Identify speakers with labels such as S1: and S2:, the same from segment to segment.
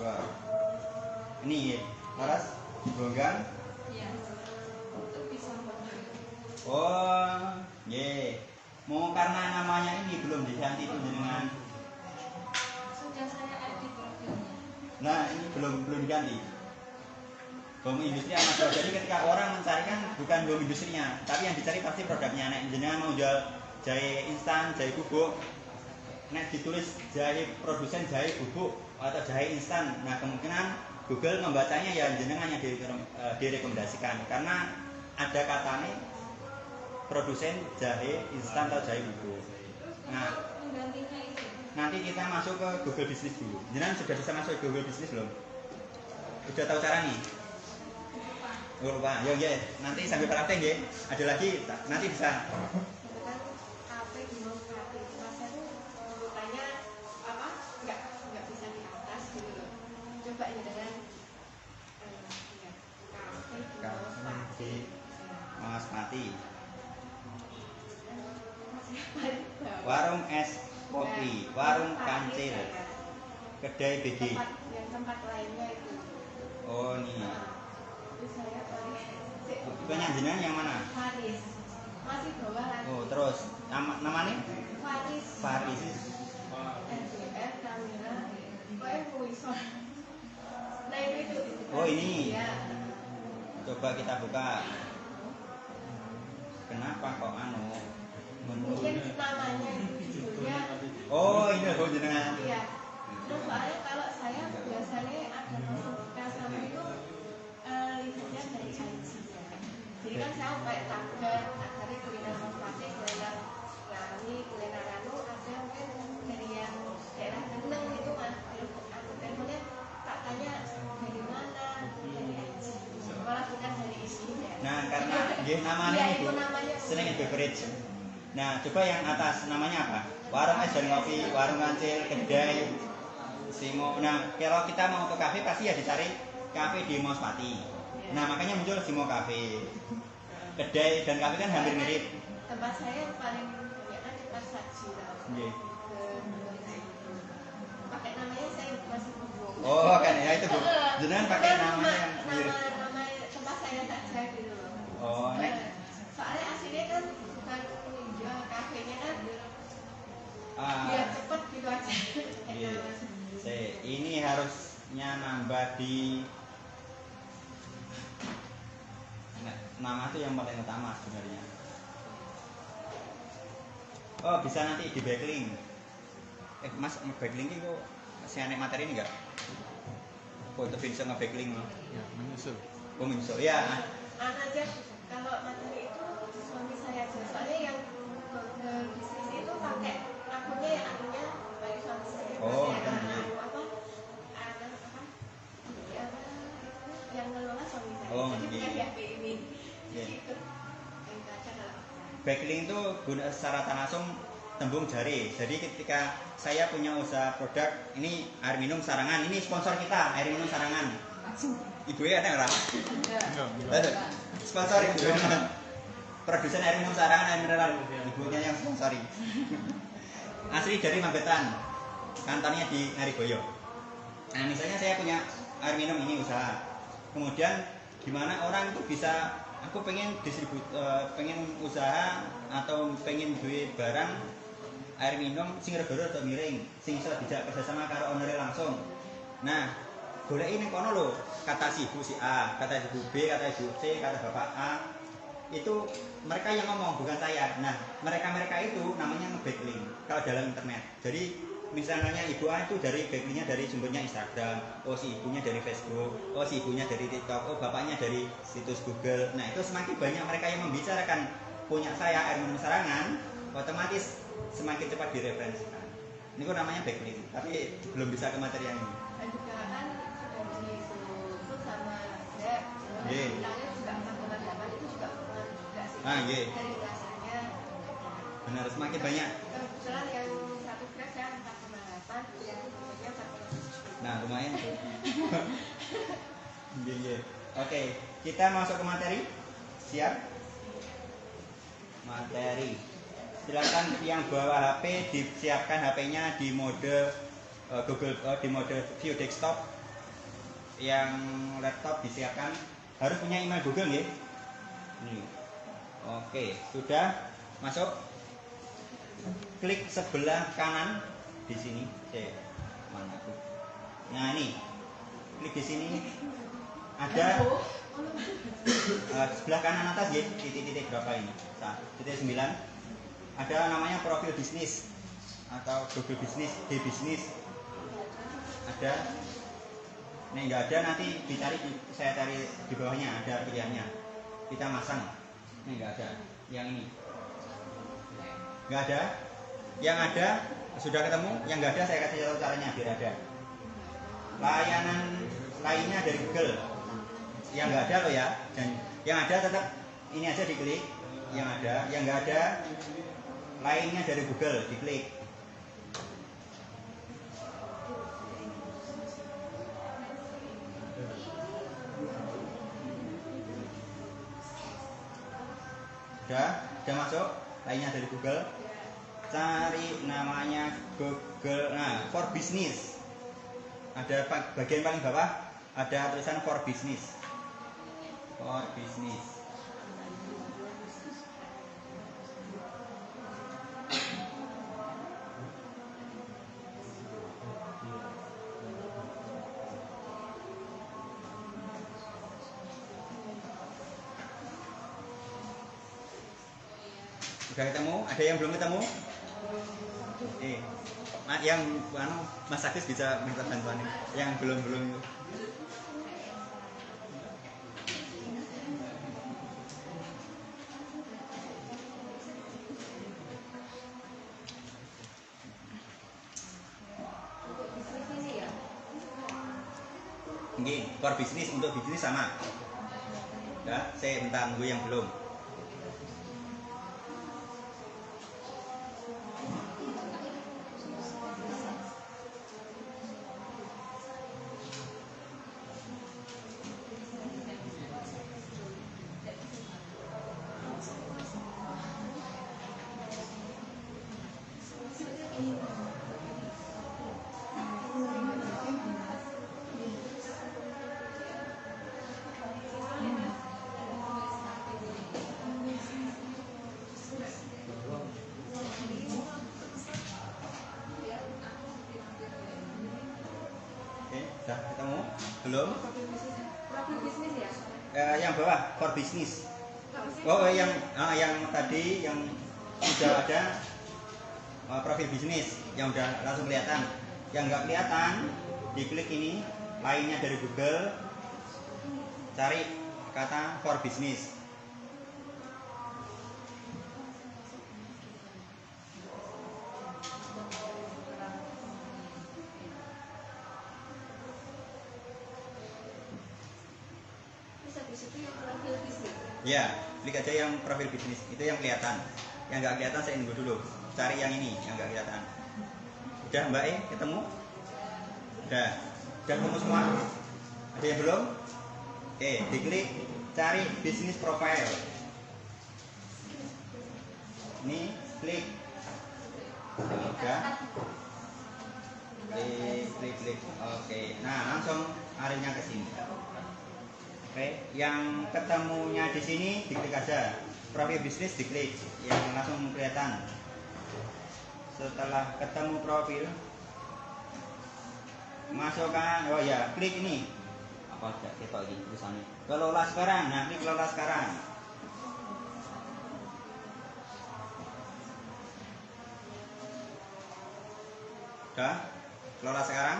S1: dua. Ini laras gonggang.
S2: Iya. Itu bisa banget.
S1: Oh, ye. Mau karena namanya ini belum diganti itu dengan.
S2: Sudah saya edit profilnya.
S1: Nah, ini belum diganti. Home industri anak jual. Jadi ketika orang mencari kan bukan home industrinya, tapi yang dicari pasti produknya. Nek jenengan mau jual jahe instan, jahe bubuk, nek ditulis jahe produsen jahe bubuk atau jahe instan, nah kemungkinan Google membacanya ya jenengan yang direkomendasikan karena ada katanya produsen jahe instan atau jahe bubuk. Nah,
S2: Penggantinya itu.
S1: nanti kita masuk ke Google Business dulu. Jenengan sudah bisa masuk ke Google Business belum? Udah tahu cara nih? Lupa. Yo ya, nanti sambil praktek ya. Ada lagi, nanti bisa.
S3: Kebetulan kafe di bawah kafe itu masa itu urutannya apa nggak bisa di atas gitu loh. Coba ya dengan ya, kafe di bawah kafe.
S1: Mas Mati.
S3: Masih apa di bawah?
S1: Warung es kopi, warung kancil, kedai BG.
S3: Tempat lainnya itu.
S1: Oh nih.
S3: Itu saya Faris.
S1: Bukannya jenengan yang mana?
S3: Faris. Masih bawah lagi.
S1: Oh terus namanya?
S3: Faris.
S1: Faris.
S3: NBR Kamila. Pokoknya Muison. Nah itu.
S1: Oh ini.
S3: Ya.
S1: Coba kita buka. Kenapa kok
S3: Mungkin namanya itu judulnya.
S1: Oh ini loh jenengan.
S3: Iya. Terus soalnya kalau saya biasanya ada customer itu lihatnya dari IG ya. Jadi kan saya kayak tagar kuliner Mospati, kuliner Lani, kuliner Anu, ada mungkin dari yang daerah Kendeng itu kan. Aku teleponnya tak tanya dari mana, dari IG. Malah bukan dari isinya.
S1: Nah karena dia namanya
S3: Iya,
S1: itu
S3: itu namanya.
S1: sering beverage. Nah coba yang atas namanya apa? Warung es dan kopi, warung kancil, kedai, Simo. Nah kalau kita mau ke kafe pasti ya dicari kafe di Mospati. Nah makanya muncul Simo Cafe. Kedai dan kafe kan hampir mirip.
S3: Tempat saya paling banyak kan di Pasar Jira.
S1: Nggih.
S3: Pakai namanya saya masih bingung.
S1: Oh kan ya itu Bu. Jenengan pakai namanya yang mirip.
S3: Nama tempat saya saja gitu loh.
S1: Oh nek.
S3: Soalnya aslinya kan bukan kafenya kan
S1: Ah,
S3: biar cepet gitu aja.
S1: iya. Ini harusnya nambah di nama itu yang paling utama sebenarnya. Oh bisa nanti di backlink. Mas backlink itu masih aneh materi ini enggak? Foto bisa nge-backlink mah.
S4: Ya, menyusul.
S1: Oh menyusul ya.
S3: Aja kalau materi itu suami saya aja. Soalnya yang bisnis itu pakai akunnya ya akunnya bagi suami saya.
S1: Oh,
S3: Masih
S1: kan,
S3: ada
S1: iya.
S3: ada yang ngelola suami saya.
S1: Oh,
S3: Jadi bukan
S1: iya.
S3: HP ini.
S1: Iya.
S3: Gitu. Yang baca kalau
S1: Backlink itu guna secara tak langsung tembung jari. Jadi ketika saya punya usaha produk ini air minum Sarangan, ini sponsor kita air minum Sarangan. Ibu ya ada nggak? Ada. Sponsor ibu. Produsen air minum Sarangan air mineral. Ibunya yang sponsori. Asli dari Magetan. Kantornya di Ngariboyo. Nah misalnya saya punya air minum ini usaha. Kemudian gimana orang itu bisa aku pengen pengen usaha atau pengen duit barang air minum sing regoro atau miring sing iso dijak kerjasama karo owner langsung. Nah goleki ning kono lho kata si ibu si A, kata ibu B, kata ibu C, kata bapak A itu mereka yang ngomong bukan saya. Nah mereka itu namanya nge-backlink kalau dalam internet. Jadi misalnya ibu A itu dari backlinknya dari sumbernya Instagram, oh si ibunya dari Facebook, oh si ibunya dari TikTok, oh bapaknya dari situs Google. Nah itu semakin banyak mereka yang membicarakan punya saya air minum Sarangan, otomatis semakin cepat direferensikan. Ini kok namanya backlink, tapi belum bisa ke materi yang ini.
S3: dan juga kan sudah disebut sama Grab.
S1: Iya.
S3: Bilangnya juga 4,8 itu juga pengaruh juga sih.
S1: Ah, iya.
S3: Dari rasanya.
S1: Benar, semakin banyak.
S3: Kebetulan yang satu Grab saya 4,8, yang berikutnya 4,7.
S1: Nah lumayan tuh. Iya. Oke, kita masuk ke materi. Siap? Materi. Silakan yang bawa HP disiapkan HP-nya di mode Google di mode view desktop yang laptop disiapkan harus punya email Google ya. Ini. Oke, sudah masuk. Klik sebelah kanan di sini. Mana tuh? Nah ini, klik di sini. Ada sebelah kanan atas ya, titik-titik berapa ini? Titik 9. Ada namanya profil bisnis atau Google bisnis, D-bisnis. Ada. Ini enggak ada, nanti dicari, saya cari di bawahnya ada pilihannya. Kita masang. Ini enggak ada. Yang ini. Enggak ada. Yang ada sudah ketemu, yang enggak ada saya kasih tahu caranya biar ada. Layanan lainnya dari Google. Yang enggak ada loh ya. Dan yang ada tetap ini aja diklik. Yang ada, yang enggak ada lainnya dari Google diklik. Sudah masuk lainnya dari Google. Cari namanya Google, nah for business. Ada bagian paling bawah ada tulisan for business. For business. Sudah ketemu? Ada yang belum ketemu? Yang Mas Agus bisa minta bantuan nih. Yang belum itu. Oke, for bisnis, untuk bisnis sama. Ya, saya minta nunggu yang belum. Sudah ketemu? Belum?
S2: Profil bisnis ya?
S1: Yang bawah for business. Oh, yang tadi yang sudah ada profil bisnis yang udah langsung kelihatan. Yang nggak kelihatan, diklik ini lainnya dari Google, cari kata for business. Ya, klik aja yang profil bisnis, itu yang kelihatan. Yang nggak kelihatan saya nunggu dulu. Cari yang ini, yang nggak kelihatan. Udah Mbak ketemu? Udah ketemu semua? Ada yang belum? Oke, diklik cari bisnis profile. Ini klik. Udah. Klik. Oke, nah langsung arahnya ke sini. Oke, yang ketemunya di sini diklik aja. Profil bisnis diklik, yang langsung kelihatan. Setelah ketemu profil, masukkan, oh ya, klik ini. Apa aja kita ini tulisannya. Kelola sekarang. Nah, klik kelola sekarang. Udah, kelola sekarang.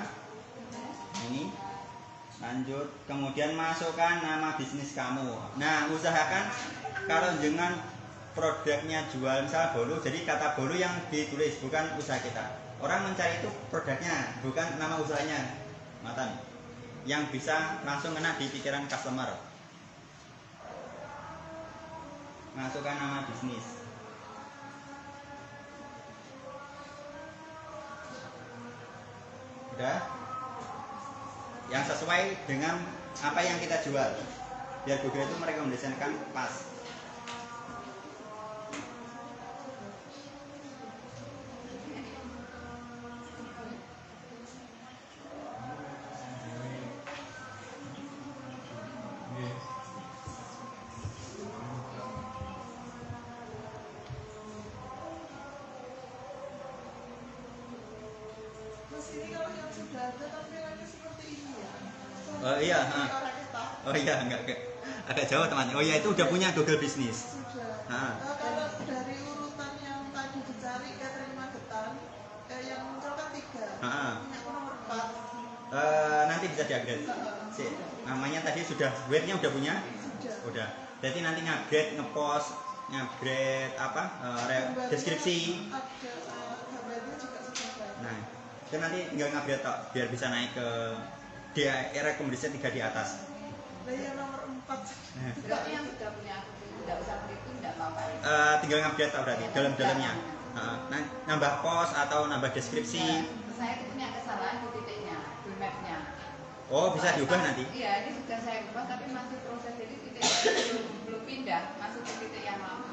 S1: Ini. Lanjut, kemudian masukkan nama bisnis kamu. Nah, usahakan kalau dengan produknya jual misal bolu, jadi kata bolu yang ditulis bukan usaha kita. Orang mencari itu produknya, bukan nama usahanya. Matan. Yang bisa langsung kena di pikiran customer. Masukkan nama bisnis. Udah? Yang sesuai dengan apa yang kita jual, biar Google itu merekomendasikan pas.
S4: sudah ada tampilannya seperti ini ya.
S1: Oh iya, ha.
S4: Orang kita
S1: Oh iya, agak jauh teman. Oh iya, itu udah punya Google Business.
S4: sudah.
S1: Ha.
S4: Kalau dari urutan yang tadi dicari Catherine Magetan, yang muncul kan 3.
S1: Ha.
S4: Punya nomor 4.
S1: Nanti bisa diupgrade. Namanya tadi sudah, webnya udah punya?
S4: Sudah.
S1: Udah. Berarti nanti ngupgrade, ngepost, ngupgrade apa? Deskripsi.
S4: Ada gambarnya juga sudah ada.
S1: Nah, itu nanti tinggal ngupgrade tok biar bisa naik ke dia rekomendasi 3 di atas.
S4: Nah, yang nomor 4.
S3: Berarti yang sudah punya akun tidak usah beriku tidak apa-apa.
S1: Tinggal ngupgrade tok berarti dalam-dalamnya. Nambah post atau nambah deskripsi.
S3: Saya itu punya kesalahan di titiknya, di mapnya.
S1: Oh, bisa diubah nanti.
S3: Iya, ini sudah saya ubah tapi masih proses, jadi titiknya belum pindah, masuk ke titik yang lama.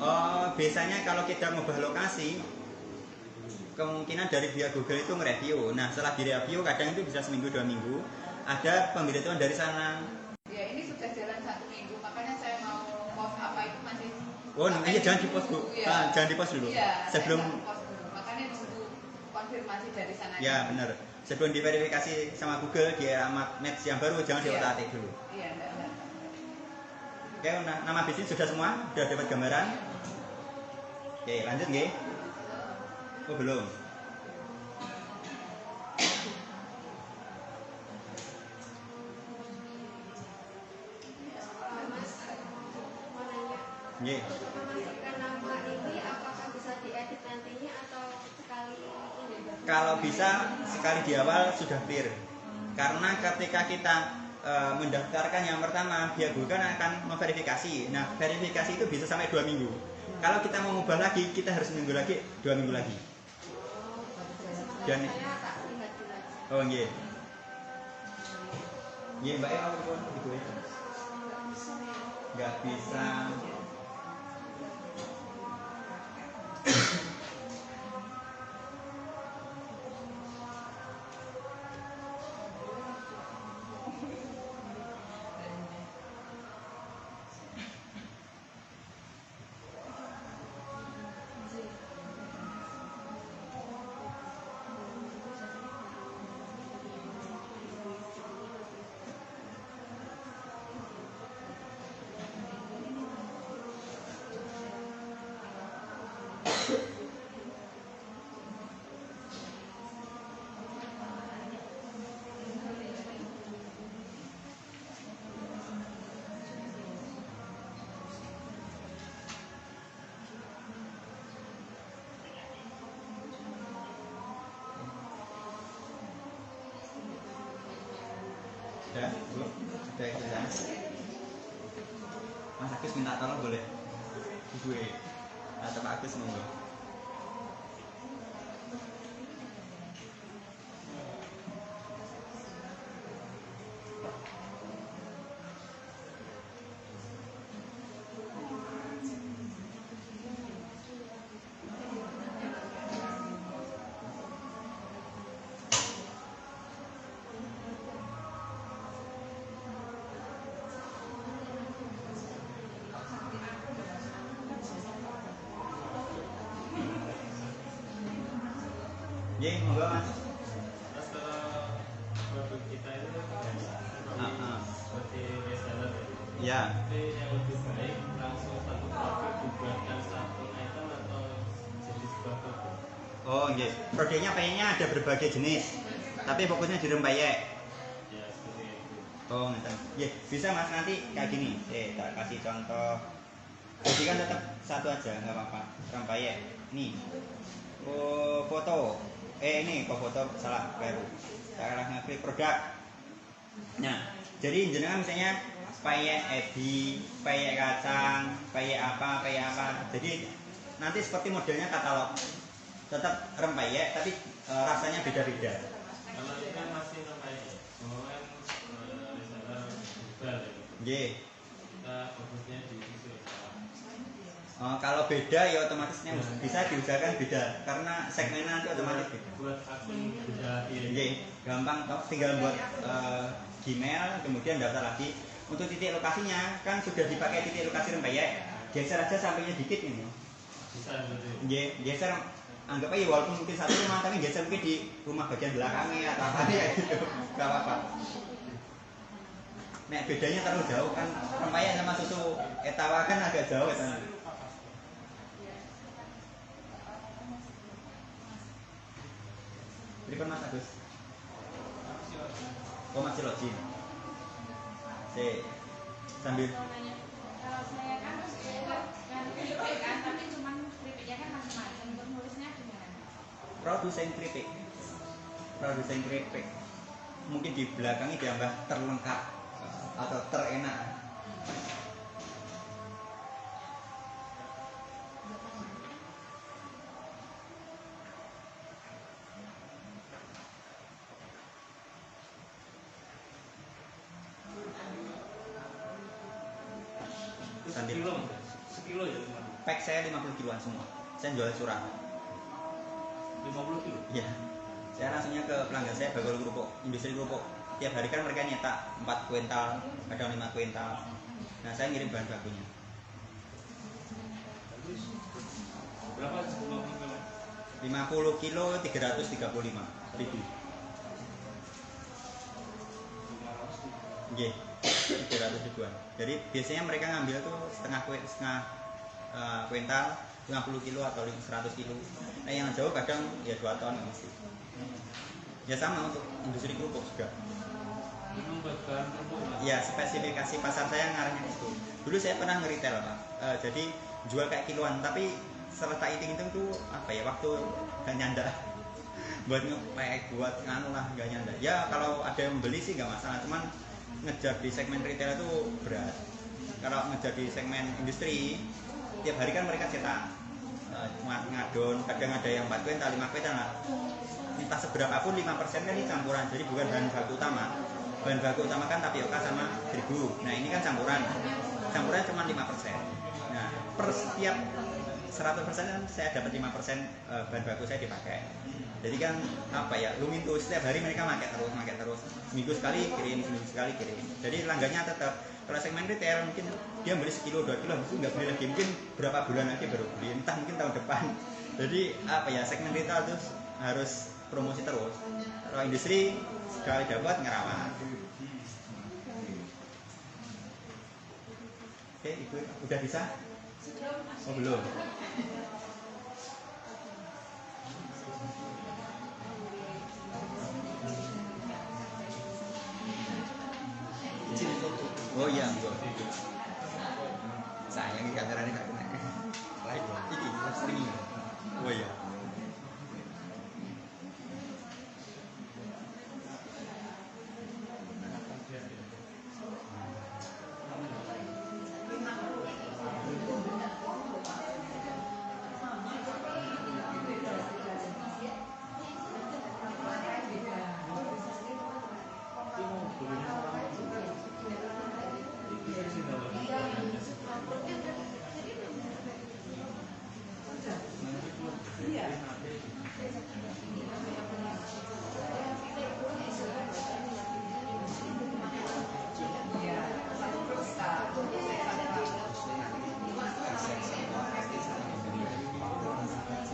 S1: Oh, biasanya kalau kita mengubah lokasi, kemungkinan dari via Google itu nge-review. Nah, setelah di-review kadang itu bisa seminggu 2 minggu. Ada pemberitahuan dari sana.
S3: Ya, ini sudah jalan 1 minggu, makanya saya mau post apa itu masih.
S1: Oh, iya jangan di-post dulu.
S3: Iya.
S1: Jangan di-post dulu.
S3: Iya,
S1: Sebelum
S3: saya post dulu. Makanya nunggu konfirmasi dari sana.
S1: ya benar. Sebelum diverifikasi sama Google di alamat match yang baru jangan
S3: Iya.
S1: diotak-atik dulu.
S3: Iya, enggak.
S1: Oke, nama bisnis sudah semua? Sudah dapat gambaran? Oke, lanjut nggih? Oh, belum.
S2: Mas, mau nanya.
S1: Nggih.
S2: Untuk memasukkan nama ini, apakah bisa diedit nantinya atau sekali ini?
S1: Kalau bisa sekali di awal sudah clear. Karena ketika kita mendaftarkan yang pertama, via Google akan memverifikasi. Nah, verifikasi itu bisa sampai 2 minggu. Kalau kita mau mengubah lagi, kita harus menunggu lagi 2 minggu lagi. Dan
S2: Saya tak lihat lagi.
S1: oh nggih. Nggih, Mbak apa pun ibu ya. Nggak bisa. Sudah, Bu? Sudah itu ya. Mas Agus minta tolong boleh? Ibu atau Pak Agus monggo. Nggih, monggo Mas.
S5: Terus kalau produk kita itu seperti reseller
S1: Ya.
S5: itu yang lebih baik langsung satu produk dibuatkan satu item atau jadi sebuah produk.
S1: Oh, nggih. Produknya kayaknya ada berbagai jenis. Tapi fokusnya di rempeyek.
S5: Ya seperti itu.
S1: Oh, ngeten. Nggih, bisa Mas nanti kayak gini. Tak kasih contoh. Jadi kan tetap satu aja, nggak apa-apa. Rempeyek. Nih. Oh, foto. Ini kok foto salah baru. Saya ngeklik produk. Nah, jadi jenengan misalnya peyek ebi, peyek kacang, peyek apa. Jadi nanti seperti modelnya katalog. Tetap rempeyek tapi rasanya beda-beda.
S5: Kalau ini kan masih namanya semua kan reseller global ya.
S1: Nggih.
S5: Kita fokusnya di isu usaha.
S1: Kalau beda ya otomatisnya bisa diusahakan beda karena segmennya nanti otomatis beda.
S5: Buat akun beda
S1: Nggih, gampang toh tinggal buat Gmail kemudian daftar lagi. Untuk titik lokasinya kan sudah dipakai titik lokasi rempeyek. Geser aja sampingnya dikit ini.
S5: bisa seperti itu.
S1: Nggih, geser anggap aja walaupun mungkin satu rumah tapi geser mungkin di rumah bagian belakangnya atau apa kayak gitu, nggak apa-apa. Nek bedanya terlalu jauh kan rempeyek sama susu etawa kan agak jauh itu. Pripun Mas Agus? Oh masih login. Sambil
S3: Kalau saya kan keripik kan, tapi cuman keripiknya kan macam-macam. Untuk nulisnya gimana?
S1: produsen keripik mungkin di belakangnya diambah terlengkap atau terenak. Sambil
S5: sekilo ya
S1: pack saya 50 kiloan semua. Saya jual surat.
S5: 50 kilo.
S1: Iya. Saya langsungnya ke pelanggan saya Bagol Kerupuk, industri kerupuk. Tiap hari kan mereka nyetak 4 kuintal, kadang 5 kuintal. Nah, saya ngirim bahan bakunya.
S5: Berapa 10 kilo?
S1: 50 kilo 335.000. Nggih, 300 ribuan. Jadi biasanya mereka ngambil tuh setengah kuintal, 50 kilo atau 100 kilo. Nah yang jauh kadang ya 2 ton mesti. Ya sama untuk industri kerupuk juga.
S5: Memang buat bahan kerupuk.
S1: Ya spesifikasi pasar saya ngarahnya itu. Dulu saya pernah nge-retail Pak. Jadi jual kayak kiloan, tapi setelah hitung-hitung tuh apa ya, waktu gak nyanda. Buat ngepek, buat nganu lah gak nyanda. Ya kalau ada yang beli sih gak masalah, cuman ngejar di segmen retail itu berat. Kalau ngejar di segmen industri, tiap hari kan mereka cetak ngadon, kadang ada yang 4 kuintal, 5 kuintal lah. Entah seberapapun 5% kan ini campuran, jadi bukan bahan baku utama. Bahan baku utama kan tapioka sama terigu. Nah ini kan campuran cuma 5%. Nah per setiap 100% kan saya dapat 5% bahan baku saya dipakai. Jadi kan apa ya, lumintu setiap hari mereka pakai terus, seminggu sekali kirim. Jadi langgannya tetap. Kalau segmen retail mungkin dia beli sekilo 2 kilo, itu nggak beli lagi, mungkin berapa bulan lagi baru beli, entah mungkin tahun depan. Jadi apa ya, segmen retail itu harus promosi terus. Kalau industri sekali dapat ngerawat. Oke, Ibu udah bisa? Oh belum. Oh iya, sayang kameranya gak kena. Live ini live streaming. Oh iya.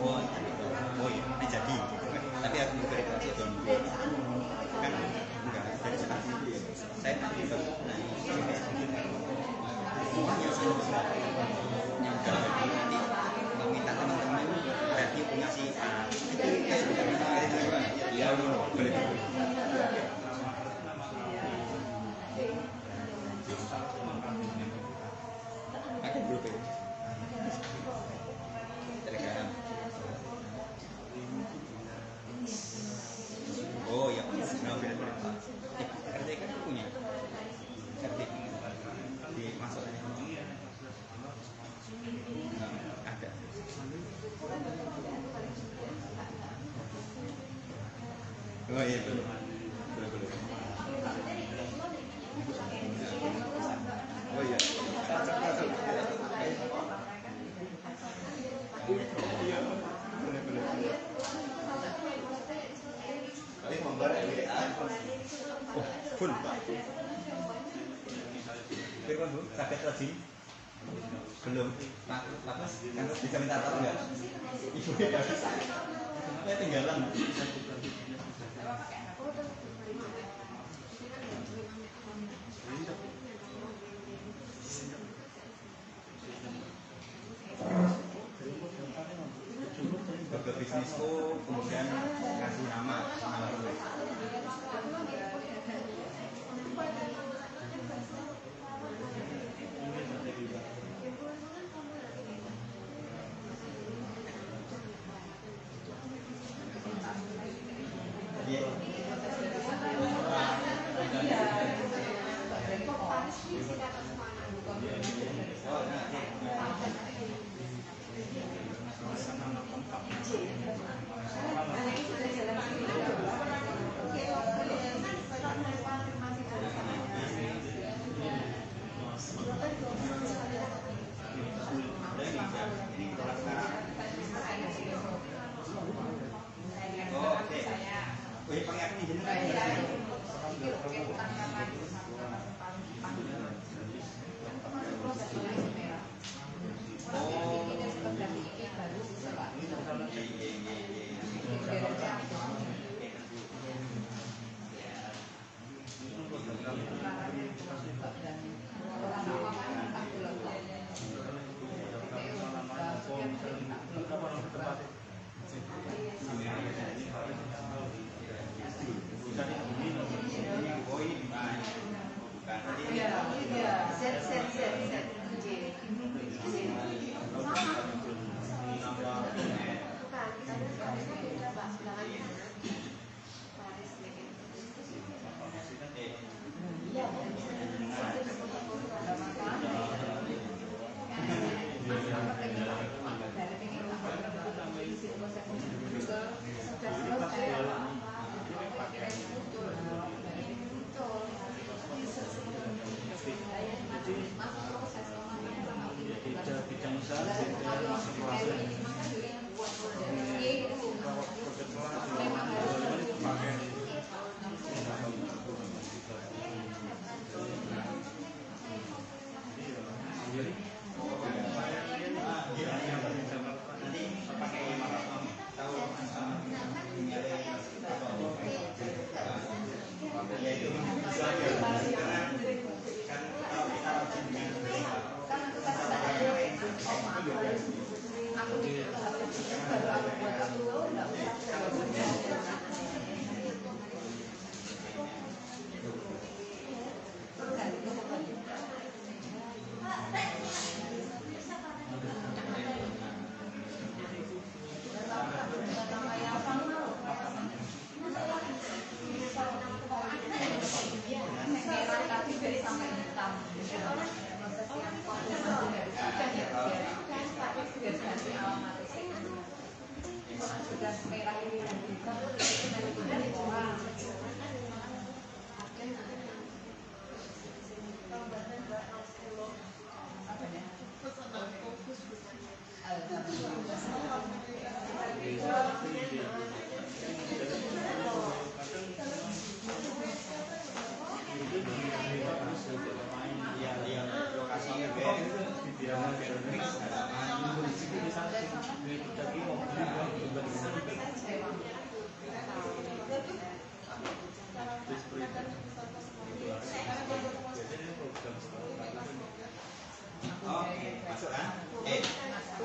S1: Oh iya, ini jadi. Tapi aku verifikasi dong. Kan enggak dari sekarang. Saya nanti yang dalam nanti meminta teman-teman berarti punya si ya boleh. Pakai grup ini. Telegram. Oh iya, nah boleh. RT kan punya. RT dimasuk aja. Ada. Oh iya boleh. Boleh. Oh iya. Oh, full Pak. Firman Bu, sakit lagi. Belum. Pak kan bisa minta tolong nggak? Ibu ya. Saya tinggalan. Ke bisnisku, kemudian kasih nama gue. Iya. Oh, nah. Oh, oke. Wih, pakai aku nih jenengan.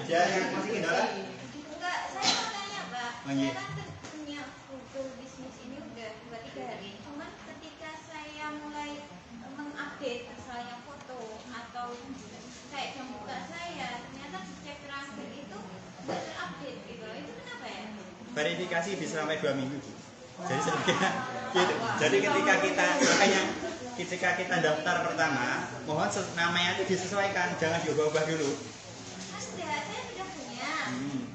S1: Ada yang masih kendala?
S2: Enggak, saya mau tanya Pak.
S1: Oh, iya.
S2: Saya kan punya Google bisnis ini udah 2-3 hari. Cuman ketika saya mulai mengupdate misalnya foto atau kayak jam buka saya, ternyata cek terakhir itu nggak terupdate gitu. Itu kenapa ya?
S1: Verifikasi bisa sampai 2 minggu. Jadi sebenarnya gitu. Jadi ketika kita daftar pertama, mohon namanya itu disesuaikan, jangan diubah-ubah dulu.
S2: Ada, saya sudah punya.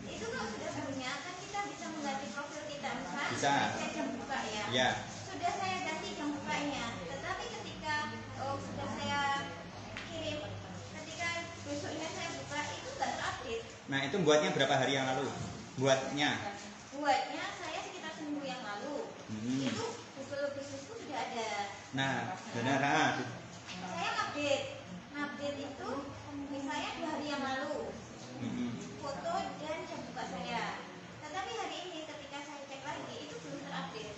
S2: Itu kalau sudah punya kan kita bisa mengganti profil kita misalnya.
S1: Bisa.
S2: Saya jam buka ya.
S1: Ya.
S2: Sudah saya ganti jam bukanya. Tetapi ketika sudah saya kirim, ketika besoknya saya buka itu nggak terupdate.
S1: Nah, itu buatnya berapa hari yang lalu? Buatnya
S2: Saya sekitar seminggu yang lalu. Itu Google bisnisku sudah ada.
S1: Nah, benar.
S2: Saya update itu misalnya foto dan jam buka saya. Tetapi hari ini ketika saya cek lagi itu belum terupdate.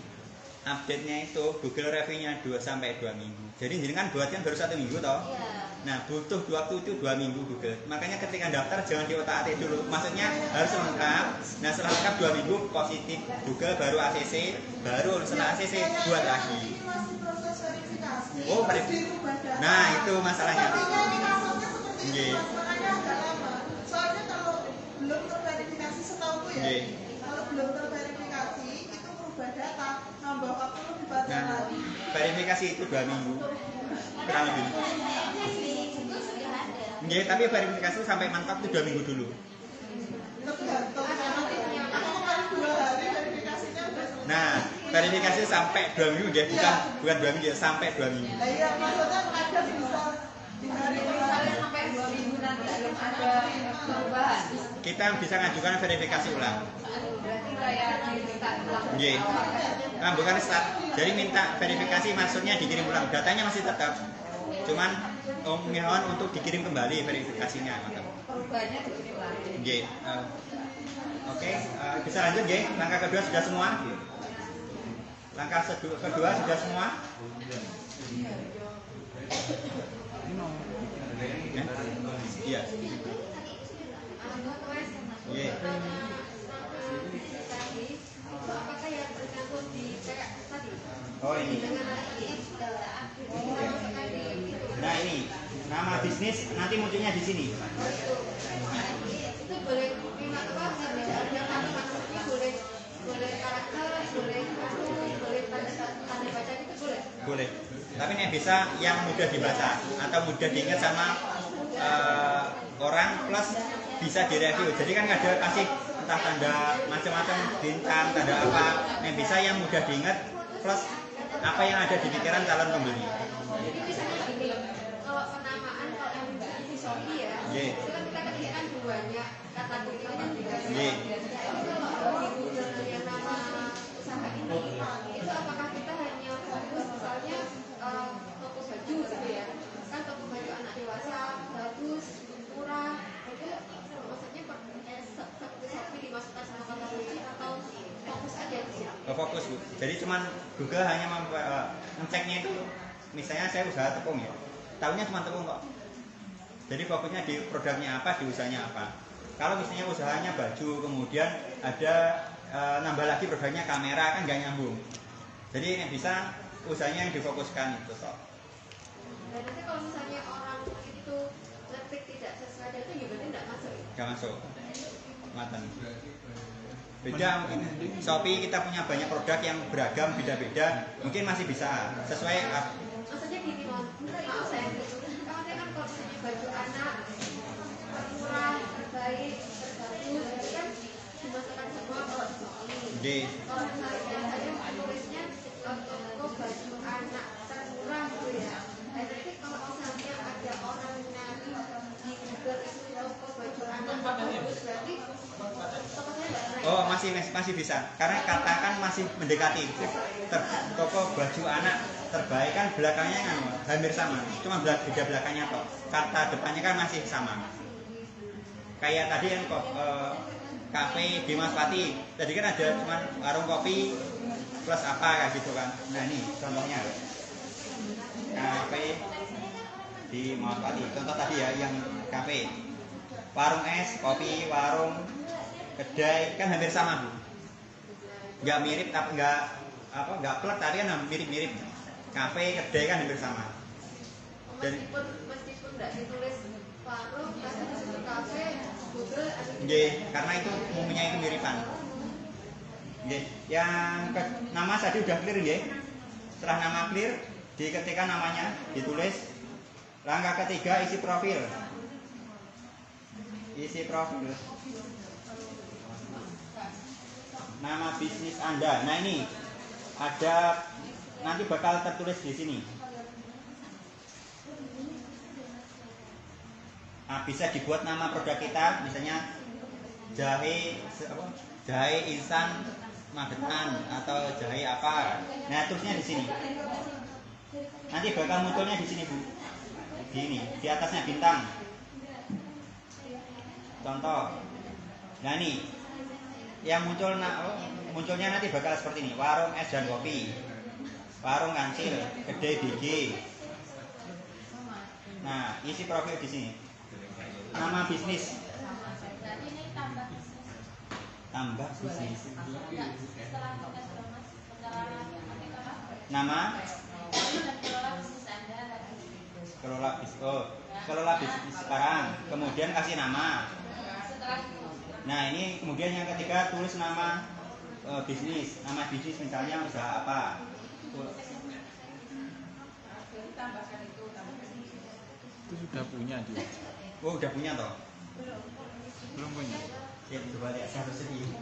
S1: Update-nya itu Google review-nya 2 sampai 2 minggu. Jadi jenengan buat kan baru 1 minggu toh?
S2: Iya.
S1: Nah, butuh waktu itu 2 minggu Google. Makanya ketika daftar jangan diotak-atik dulu. Maksudnya harus lengkap. Nah, setelah lengkap 2 minggu positif Google baru ACC, baru setelah ACC buat lagi.
S4: Ini masih proses verifikasi.
S1: Oh,
S4: terus dirubah data.
S1: Nah, itu masalahnya.
S4: Sepertinya ini kasusnya seperti
S1: Nggih.
S4: itu, Mas. Makanya agak lama. Soalnya kalau belum terverifikasi setauku ya,
S1: Nggih.
S4: kalau belum terverifikasi itu merubah data, nambah waktu lebih panjang
S1: Nah,
S4: lagi.
S1: verifikasi itu 2 minggu. Kurang lebih.
S2: Saya cek di Google sudah ada.
S1: Nggih, tapi verifikasi sampai mantap itu 2 minggu dulu.
S4: Tergantung. Aku kemarin 2 hari verifikasinya udah selesai.
S1: Nah, verifikasi sampai 2 minggu dia bukan 2 minggu, sampai 2 minggu.
S4: Nah, iya, maksudnya kadang bisa di hari
S3: Misalnya sampai 2 minggu nanti belum ada perubahan.
S1: Kita bisa ngajukan verifikasi ulang.
S3: Berarti kayak diminta ulang.
S1: Nggih. Nah, bukan start. Jadi minta verifikasi maksudnya dikirim ulang. Datanya masih tetap. Cuman mohon untuk dikirim kembali verifikasinya, mantap.
S3: Perubahannya dikirim lagi.
S1: Nggih. Oke, bisa lanjut nggih. Langkah kedua sudah semua. Langkah kedua sudah semua. Ya? Iya. Iya.
S3: Apakah yang tercantum di kayak tadi?
S1: Oh ini. Nah ini nama bisnis nanti munculnya di sini.
S3: Itu boleh minat apa? Yang kata-kata boleh karakter, boleh tanda baca itu boleh.
S1: Boleh. Tapi ini bisa yang mudah dibaca atau mudah diingat sama orang plus bisa direview. Jadi kan ada kasih entah tanda macam-macam bintang, tanda apa. Yang bisa yang mudah diingat plus apa yang ada di pikiran calon pembeli.
S3: Jadi misalnya gini, kalau penamaan kalau yang di Shopee ya,
S1: Iya.
S3: itu kan kita ketikkan banyak kata kuncinya juga.
S1: Iya.
S3: Kalau di Google yang nama usaha ini, itu apakah kita hanya fokus misalnya toko baju gitu ya? Kan toko baju anak dewasa bagus, murah, itu maksudnya Shopee dimasukkan sama kata kunci atau fokus aja sih?
S1: Fokus Bu. Jadi cuman Google hanya ngeceknya itu misalnya saya usaha tepung ya. Tahunya cuma tepung kok. Jadi fokusnya di produknya apa, di usahanya apa. Kalau misalnya usahanya baju, kemudian ada nambah lagi produknya kamera kan nggak nyambung. Jadi yang bisa usahanya yang difokuskan itu toh.
S3: Dan nanti kalau misalnya orang itu ngetik tidak sesuai data, ya berarti tidak masuk.
S1: Nggak masuk. Matan. Beda mungkin. Shopee kita punya banyak produk yang beragam, beda-beda. Mungkin masih bisa sesuai.
S3: Maksudnya gini Mon, maaf saya kalau kan kalau misalnya baju anak murah, terbaik, terbagus, itu kan dimasukkan semua kalau di Shopee. Kalau misalnya saya tulisnya toko baju anak termurah gitu ya. Nah, jadi kalau misalnya ada orang nyari di Google itu toko baju anak terbagus, berarti toko saya nggak naik.
S1: Oh masih bisa. Karena kata kan masih mendekati. Toko baju anak terbaik kan belakangnya kan hampir sama. Cuma beda belakangnya toh. Kata depannya kan masih sama. Kayak tadi yang kafe di Maspati. Tadi kan ada cuma warung kopi plus apa kayak gitu kan. Nah ini contohnya. Kafe di Maspati. Contoh tadi ya yang kafe. Warung es, kopi, warung kedai kan hampir sama Bu. Nggak mirip tapi nggak plek tapi kan mirip-mirip. Kafe, kedai kan hampir sama. Dan
S3: Meskipun nggak ditulis warung, tapi ditulis kafe, Google ada.
S1: nggih, karena itu umumnya itu miripan. Nggih, yang nama tadi udah clear nggih. Setelah nama clear, diketikkan namanya, ditulis. Langkah ketiga isi profil. Isi profil. Nama bisnis Anda. Nah ini ada nanti bakal tertulis di sini. Nah, bisa dibuat nama produk kita, misalnya jahe instan Magetan atau jahe apa. Nah, terusnya di sini. Nanti bakal munculnya di sini Bu. Di atasnya bintang. Contoh Nah nih, yang munculnya nanti bakal seperti ini: warung es dan kopi, warung kancil, kedai BG. Nah, isi profil di sini. Nama bisnis.
S2: Berarti ini tambah
S1: Tambah bisnis.
S2: setelah tugas mas setelah
S1: Nama
S2: kelola bisnis Anda lagi.
S1: kelola bisnis sekarang. Kemudian kasih nama.
S2: Setelah itu
S1: Nah, ini kemudian yang ketiga tulis nama bisnis. Nama bisnis misalnya usaha apa?
S5: Itu sudah punya dia.
S1: Oh, udah punya toh?
S5: Belum punya.
S1: Ya, coba lihat satu segi.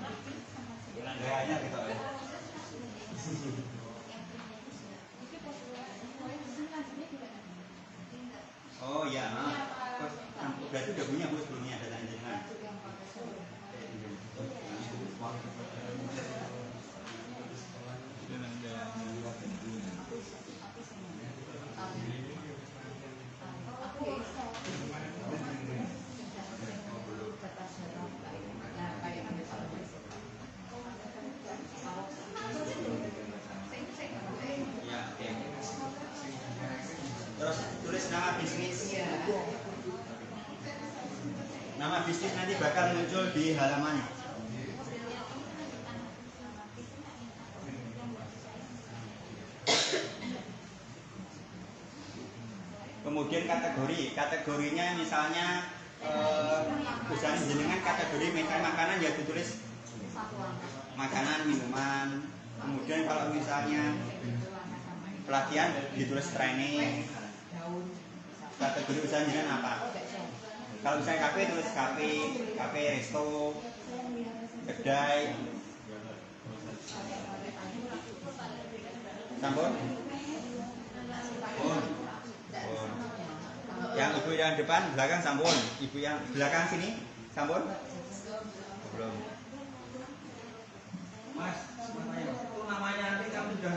S1: Kayaknya gitu ya. Oh ya, berarti udah punya Bu sebelumnya data jenengan. Ya, oke. Terus tulis nama bisnis. Nama bisnis nanti bakal muncul di halaman. Kemudian kategorinya misalnya usaha jenengan kategori makanan ya ditulis makanan, minuman. Kemudian kalau misalnya pelatihan ditulis training. Kategori usaha jenengan apa? Kalau misalnya kafe tulis kafe, resto, kedai. Sampun? Yang ibu yang depan, belakang sampun. Ibu yang belakang sini, sampun? Belum.
S6: Mas, itu namanya nanti kamu sudah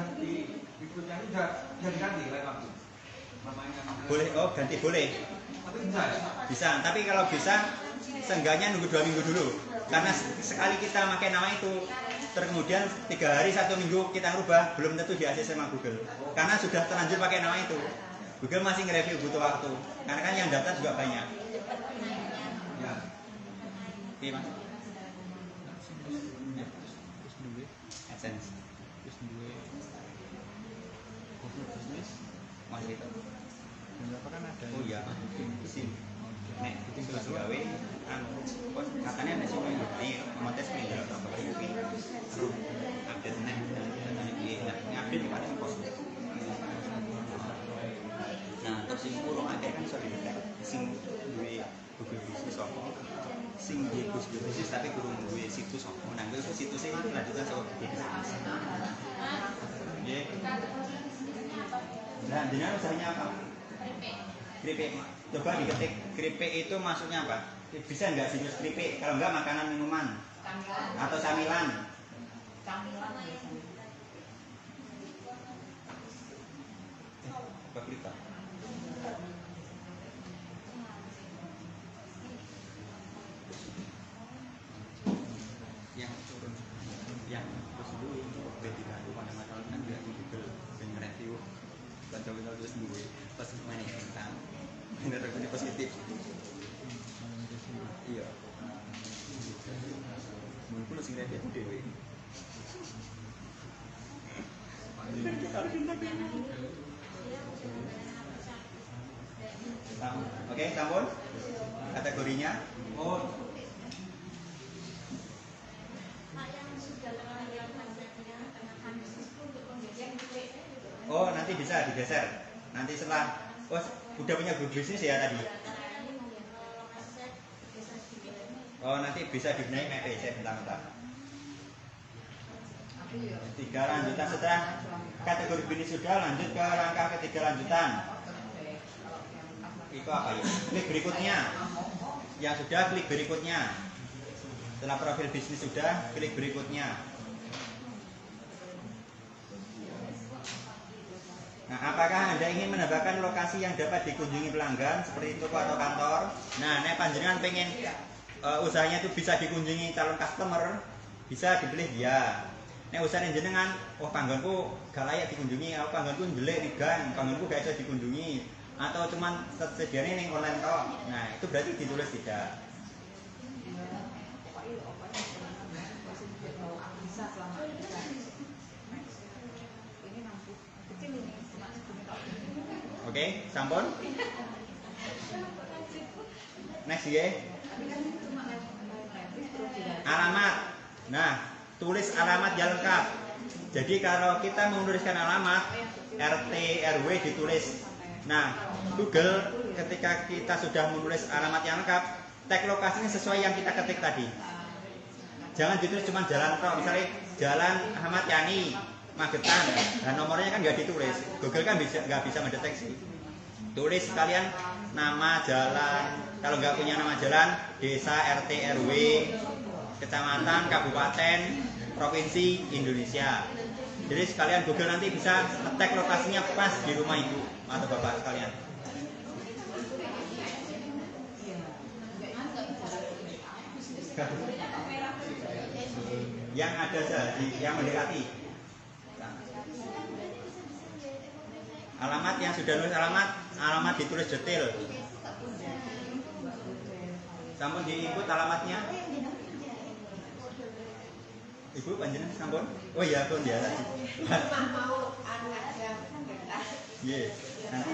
S6: ikutnya sudah diganti oleh waktu. Namanya.
S1: Boleh, oh ganti boleh.
S6: Tapi bisa.
S1: Bisa, tapi kalau bisa seenggaknya nunggu 2 minggu dulu. Karena sekali kita pakai nama itu, kemudian 3 hari 1 minggu kita rubah, belum tentu di ACC sama Google. Karena sudah terlanjur pakai nama itu. Google masih nge-review, butuh waktu. Karena kan yang data juga banyak.
S6: Ya.
S1: Oke, Mas. AdSense.
S5: Terus dua Google bisnis.
S1: Mas itu.
S5: Berapa kan ada?
S1: Oh iya, SIM. Nek terus gawe katanya ada SIM yang ini otomatis pindah atau apa ini. Terus update nek datanya iki ngupdate paling pos. Nah, terus sing kurang akeh kan iso didetek sing duwe Google Business apa. Sing duwe Google Business tapi kurang duwe situs apa. Nah, itu situsnya itu lanjutan sama Google Business. Nggih. Nah, jenengan usahanya apa? Keripik. Coba diketik keripik itu maksudnya apa? Bisa nggak situs keripik? Kalau nggak makanan minuman atau camilan. Coba klik Pak. Yang turun, yang terus dulu berbeda pada masalah kan nggak di Google dan review. Coba terus dulu pas mana tentang ini positif. Iya. Mungkin sing review itu dewe. Oke, sampun. Kategorinya. Oh. Oh, nanti bisa digeser. Nanti setelah udah punya grup bisnis ya tadi. Oh, nanti bisa dibenahi map saya bentar-bentar. 3 lanjutan setelah kategori bisnis sudah lanjut ke langkah ketiga lanjutan. Itu apa ya? Klik berikutnya. Yang sudah klik berikutnya. Setelah profil bisnis sudah, klik berikutnya. Nah, apakah Anda ingin menambahkan lokasi yang dapat dikunjungi pelanggan seperti toko atau kantor? Nah, nek panjenengan pengen usahanya itu bisa dikunjungi calon customer, bisa dipilih dia. Nek usahane jenengan, oh panggonku gak layak dikunjungi, aku panggonku jelek nih gang, panggonku gak bisa dikunjungi, atau cuman tersediane ning online tok. Nah, itu berarti ditulis tidak. Oke, sampun. Next ya. Alamat. Nah, tulis alamat yang lengkap. Jadi kalau kita menuliskan alamat RT RW ditulis. Nah, Google ketika kita sudah menulis alamat yang lengkap, tag lokasinya sesuai yang kita ketik tadi. Jangan ditulis cuma jalan tok, misalnya Jalan Ahmad Yani, Magetan. Nah, nomornya kan nggak ditulis. Google kan nggak bisa mendeteksi. Tulis kalian nama jalan. Kalau nggak punya nama jalan, desa, RT, RW, kecamatan, kabupaten, provinsi, Indonesia. Jadi sekalian Google nanti bisa ngetek lokasinya pas di rumah ibu atau bapak sekalian. Yang ada saja, yang mendekati. Alamat yang sudah nulis alamat ditulis detail. Sampun diinput alamatnya. Ibu panjenengan sampun? Oh iya, pun ya.
S3: Mau aja.
S1: Yes. Nanti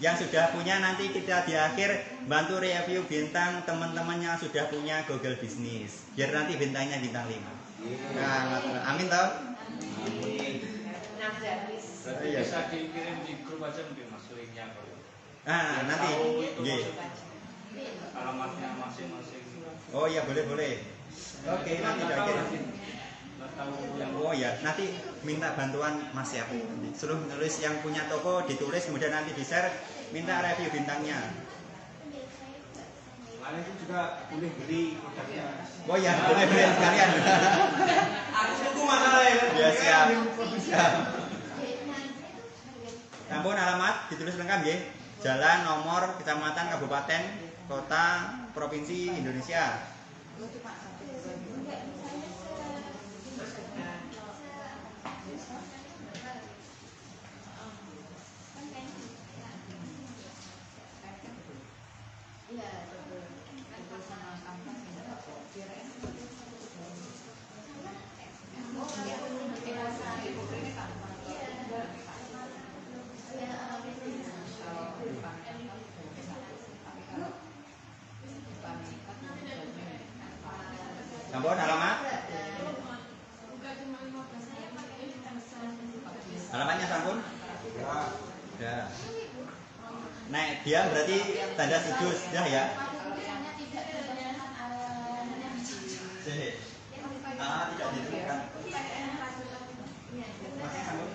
S1: yang sudah punya nanti kita di akhir bantu review bintang teman-teman yang sudah punya Google Business. Biar nanti bintangnya bintang 5. Nah, amin tau?
S6: Amin.
S5: Berarti
S1: Iya.
S5: bisa dikirim di grup aja mungkin Mas linknya kalau.
S1: Ah, nanti. Nggih.
S5: Alamatnya masing-masing.
S1: Oh iya, boleh. Oke, nanti di akhir. Oh ya, nanti minta bantuan Mas ya. Suruh nulis yang punya toko ditulis, kemudian nanti di share, minta review bintangnya.
S6: Kalian itu juga boleh beli produknya.
S1: Oh ya, boleh sekalian.
S6: Aku masalah ya.
S1: Ya siap. Sampun alamat ditulis lengkap ya. Jalan, nomor, kecamatan, kabupaten, kota, provinsi Indonesia. Sampun alamat. Alamatnya sampun? Ya. Nah, dia berarti tanda setuju sudah ya. Tidak ditentukan. Masih sambung?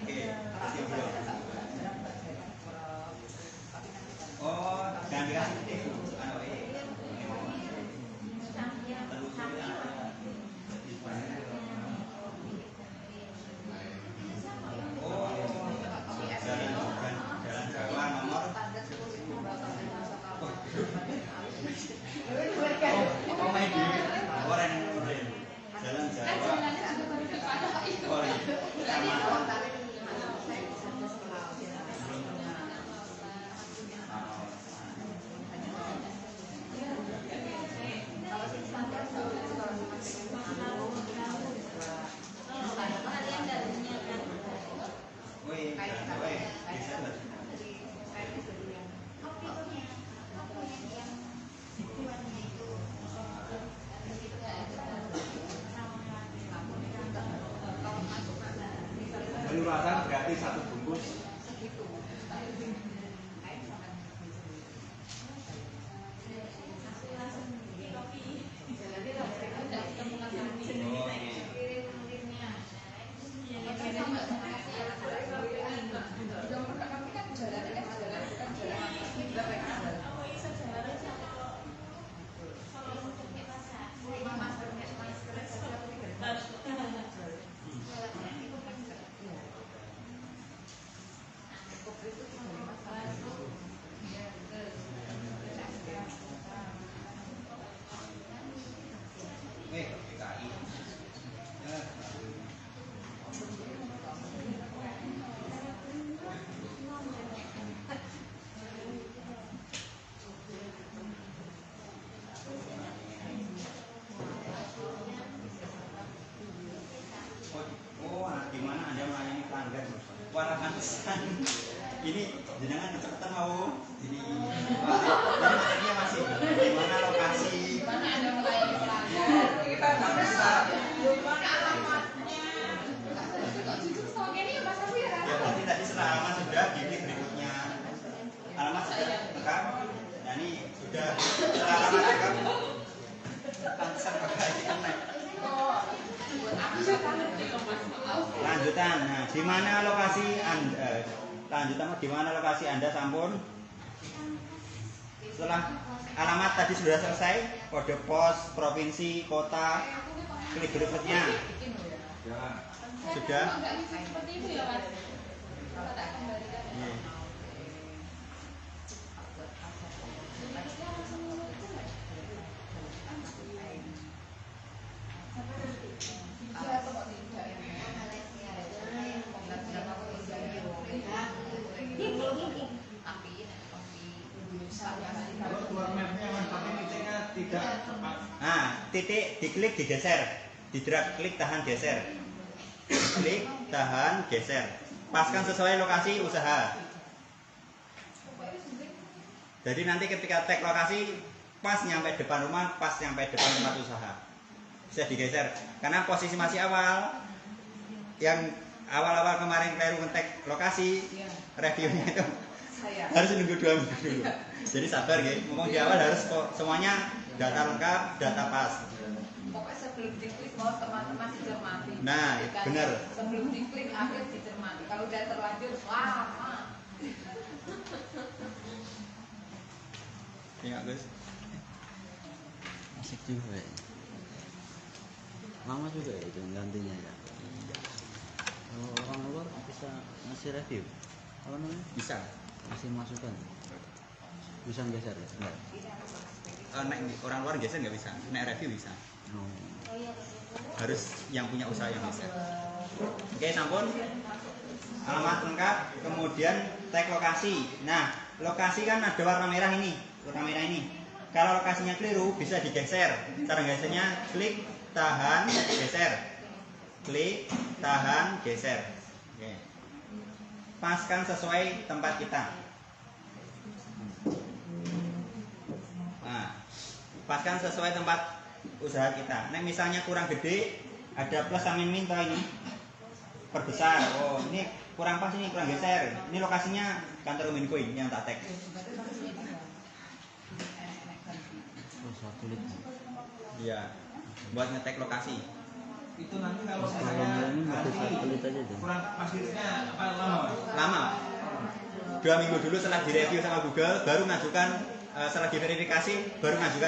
S1: Oke, berarti belum. Oh, jangan dikasih titik.
S6: Kelurahan berarti satu bungkus.
S1: DKI. Ya. Oh, gimana Anda melayani pelanggan? Wah, pantesan. Ini jenengan kecepatan mau. Jadi materinya masih gimana lokasi?
S3: Mana ada melayani pelanggan? Kita bisa. Mana alamatnya? Kok jujur sama gini ya Mas Safira?
S1: Ya berarti tadi setelah alamat sudah diklik berikutnya. Alamat sudah lengkap. Nah ini sudah setelah alamat lengkap. Pantesan pakai ini. Lanjutan. Nah, di mana lokasi Anda? Lanjutan di mana lokasi Anda sampun? Setelah alamat tadi sudah selesai, kode pos, provinsi, kota, klik berikutnya.
S6: Jangan.
S1: Sudah.
S3: Enggak bisa seperti itu ya Mas. Kalau tak kembalikan.
S1: Iya.
S6: Kalau keluar mapnya mas, tapi titiknya tidak tepat.
S1: Nah, titik diklik digeser, di drag klik tahan geser, klik tahan geser, paskan sesuai lokasi usaha. Jadi nanti ketika tag lokasi pas nyampe depan rumah, pas nyampe depan tempat usaha, bisa digeser. Karena posisi masih awal, yang awal-awal kemarin keliru nge-tag lokasi, reviewnya itu harus nunggu 2 minggu dulu. Jadi sabar ya, ngomong di awal harus semuanya data lengkap, data pas.
S3: Pokoknya sebelum diklik mau teman-teman dicermati.
S1: Nah, benar.
S3: Sebelum diklik akhir dicermati. Kalau udah terlanjur lama.
S1: Iya Gus.
S7: Asik juga ya. Lama juga ya itu gantinya ya. Kalau orang luar bisa ngasih review, apa namanya?
S1: Bisa.
S7: Ngasih masukan. Bisa geser ya? Enggak.
S1: Orang luar geser nggak bisa, naik review bisa.
S7: Oh.
S1: Harus yang punya usaha yang bisa. Oke, sampun. Alamat lengkap, kemudian tag lokasi. Nah, lokasi kan ada warna merah ini, warna merah ini. Kalau lokasinya keliru bisa digeser. Cara gesernya klik, tahan, geser. Klik, tahan, geser. Oke. Paskan sesuai tempat kita. Nah, paskan sesuai tempat usaha kita. Nah, misalnya kurang gede, ada plus sama min toh ini. Perbesar. Oh, ini kurang pas ini, kurang geser. Ini lokasinya kantor Uminko ini yang tak tag.
S7: Oh, satelit.
S1: Iya. Buat ngetek lokasi.
S6: Itu nanti kalau
S7: Kalau
S6: saya
S7: ini pakai
S6: ganti,
S7: satelit aja tuh.
S6: kurang pasirnya apa lama?
S1: Lama. 2 minggu dulu setelah direview sama Google, baru ngajukan setelah diverifikasi, baru ngajukan